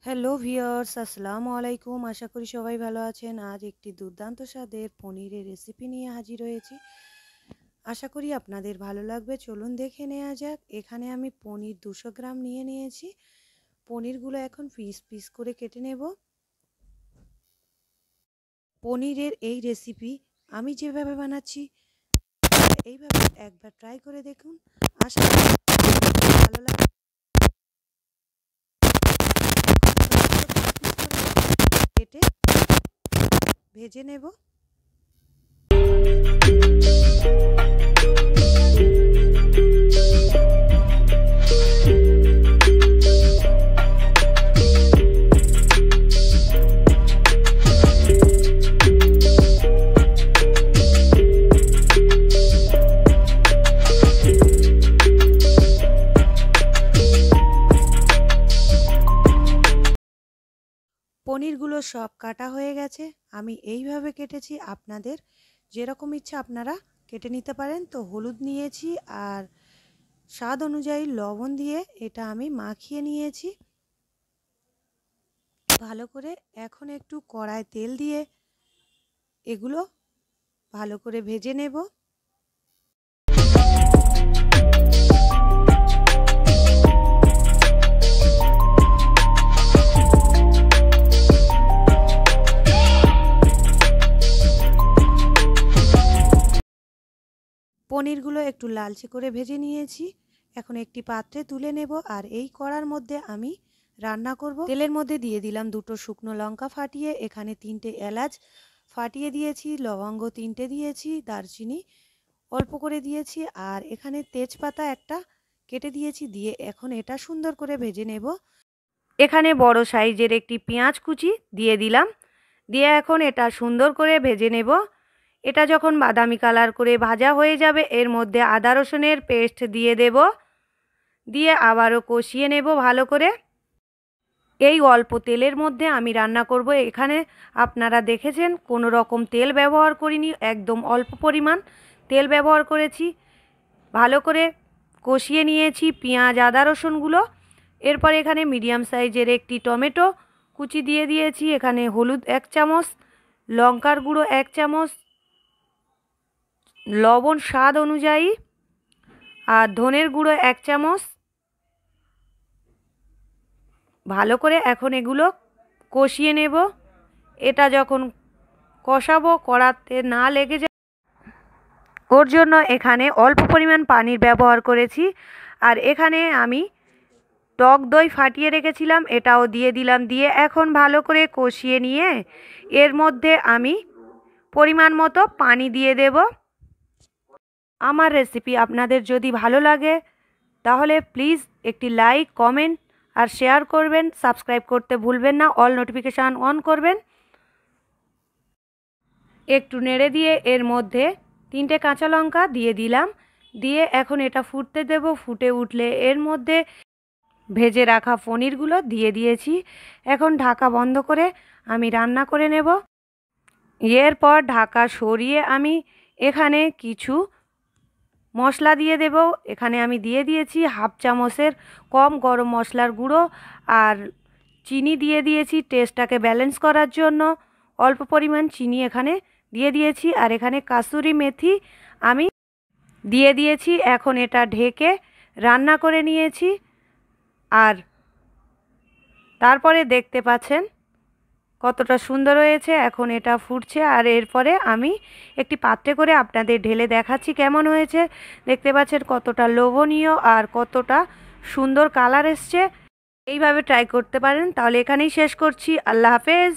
Hello viewers, আসসালামু আলাইকুম। আশা করি সবাই ভালো আছেন। আজ একটি দুর্দান্ত স্বাদের পনিরের রেসিপি নিয়ে হাজির হয়েছি। আশা করি আপনাদের ভালো লাগবে। চলুন দেখে নেওয়া যাক। এখানে আমি পনির 200 গ্রাম নিয়ে নিয়েছি। পনিরগুলো এখন পিস পিস করে কেটে নেব। পনিরের এই রেসিপি আমি যেভাবে বানাচ্ছি এইভাবে একবার ট্রাই করে দেখুন। আশা করি ভালো লাগবে। কেটে ভেজে নেব। পনিরগুলো সব কাটা হয়ে গেছে। আমি এইভাবে কেটেছি। আপনাদের যেরকম ইচ্ছা আপনারা কেটে নিতে পারেন। তো হলুদ নিয়েছি আর স্বাদ অনুযায়ী লবণ দিয়ে এটা আমি মাখিয়ে নিয়েছি ভালো করে। এখন একটু কড়ায় তেল দিয়ে এগুলো ভালো করে ভেজে নেব। পনিরগুলো একটু লালচে করে ভেজে নিয়েছি। এখন একটি পাত্রে তুলে নেব। আর এই কড়ার মধ্যে আমি রান্না করব। তেলের মধ্যে দিয়ে দিলাম 2টো শুকনো লঙ্কা ফাটিয়ে, এখানে 3টে এলাচ ফাটিয়ে দিয়েছি, লবঙ্গ 3টে দিয়েছি, দারচিনি অল্প করে দিয়েছি, আর এখানে তেজপাতা একটা কেটে দিয়েছি। দিয়ে এখন এটা সুন্দর করে ভেজে নেব। এখানে বড় সাইজের একটি পেঁয়াজ কুচি দিয়ে দিলাম। দিয়ে এখন এটা সুন্দর করে ভেজে নেব। এটা যখন বাদামি কালার করে ভাজা হয়ে যাবে এর মধ্যে আদা রসুনের পেস্ট দিয়ে দেব। দিয়ে আবারও কষিয়ে নেব ভালো করে। এই অল্প তেলের মধ্যে আমি রান্না করব। এখানে আপনারা দেখেছেন কোনো রকম তেল ব্যবহার করিনি, একদম অল্প পরিমাণ তেল ব্যবহার করেছি। ভালো করে কষিয়ে নিয়েছি পেঁয়াজ আদা রসুনগুলো। এরপর এখানে মিডিয়াম সাইজের একটি টমেটো কুচি দিয়ে দিয়েছি। এখানে হলুদ 1 চামচ, লঙ্কার গুঁড়ো 1 চামচ, লবণ স্বাদ অনুযায়ী, আর ধনের গুঁড়ো 1 চামচ। ভালো করে এখন এগুলো কষিয়ে নেব। এটা যখন কষাবো কড়াতে না লেগে যায় ওর জন্য এখানে অল্প পরিমাণ পানির ব্যবহার করেছি। আর এখানে আমি টক দই ফাটিয়ে রেখেছিলাম, এটাও দিয়ে দিলাম। দিয়ে এখন ভালো করে কষিয়ে নিয়ে এর মধ্যে আমি পরিমাণ মতো পানি দিয়ে দেব। আমার রেসিপি আপনাদের যদি ভালো লাগে তাহলে প্লিজ একটি লাইক, কমেন্ট আর শেয়ার করবেন। সাবস্ক্রাইব করতে ভুলবেন না, অল নোটিফিকেশান অন করবেন। একটু নেড়ে দিয়ে এর মধ্যে 3টে কাঁচা লঙ্কা দিয়ে দিলাম। দিয়ে এখন এটা ফুটতে দেব। ফুটে উঠলে এর মধ্যে ভেজে রাখা পনিরগুলো দিয়ে দিয়েছি। এখন ঢাকা বন্ধ করে আমি রান্না করে নেব। এরপর ঢাকা সরিয়ে আমি এখানে কিছু মশলা দিয়ে দেব। এখানে আমি দিয়ে দিয়েছি 1/2 চামচের কম গরম মশলার গুঁড়ো, আর চিনি দিয়ে দিয়েছি টেস্টটাকে ব্যালেন্স করার জন্য। অল্প পরিমাণ চিনি এখানে দিয়ে দিয়েছি। আর এখানে কাসুরি মেথি আমি দিয়ে দিয়েছি। এখন এটা ঢেকে রান্না করে নিয়েছি। আর তারপরে দেখতে পাচ্ছেন কতটা সুন্দর হয়েছে। এখন এটা ফুটছে। আর এরপরে আমি একটি পাত্রে করে আপনাদের ঢেলে দেখাচ্ছি কেমন হয়েছে। দেখতে পাচ্ছেন কতটা লোভনীয় আর কতটা সুন্দর কালার এসছে। এইভাবে ট্রাই করতে পারেন। তাহলে এখানেই শেষ করছি। আল্লাহ হাফেজ।